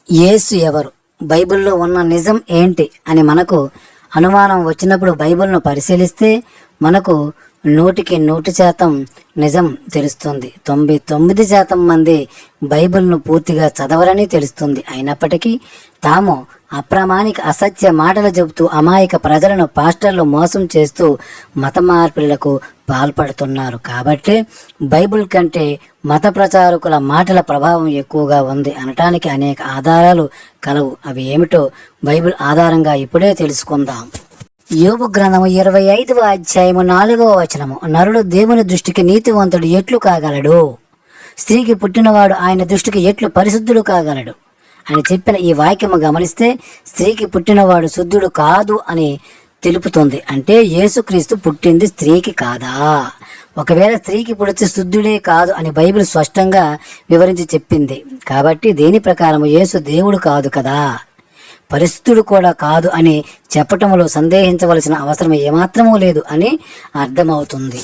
యేసు ఎవరు, బైబిల్లో ఉన్న నిజం ఏంటి అని మనకు అనుమానం వచ్చినప్పుడు బైబిల్ను పరిశీలిస్తే మనకు 100% నిజం తెలుస్తుంది. 99% మంది బైబిల్ను పూర్తిగా చదవరని తెలుస్తుంది. అయినప్పటికీ తాము అప్రామాణిక అసత్య మాటలు చెబుతూ అమాయక ప్రజలను పాస్టర్లు మోసం చేస్తూ మత మార్పిడులకు పాల్పడుతున్నారు. కాబట్టి బైబిల్ కంటే మత ప్రచారకుల మాటల ప్రభావం ఎక్కువగా ఉంది అనటానికి అనేక ఆధారాలు కలవు. అవి ఏమిటో బైబిల్ ఆధారంగా ఇప్పుడే తెలుసుకుందాం. యోబు గ్రంథము 25వ అధ్యాయము 4వ వచనము. నరుడు దేవుని దృష్టికి నీతివంతుడు ఎట్లు కాగలడు? స్త్రీకి పుట్టినవాడు ఆయన దృష్టికి ఎట్లు పరిశుద్ధుడు కాగలడు అని చెప్పిన ఈ వాక్యము గమనిస్తే స్త్రీకి పుట్టినవాడు శుద్ధుడు కాదు అని తెలుపుతుంది. అంటే యేసుక్రీస్తు పుట్టింది స్త్రీకి కాదా? ఒకవేళ స్త్రీకి పుడితే శుద్ధుడే కాదు అని బైబిల్ స్పష్టంగా వివరించి చెప్పింది. కాబట్టి దీని ప్రకారం యేసు దేవుడు కాదు కదా, పరిశుద్ధుడు కూడా కాదు అని చెప్పటంలో సందేహించవలసిన అవసరం ఏమాత్రమూ లేదు అని అర్థమవుతుంది.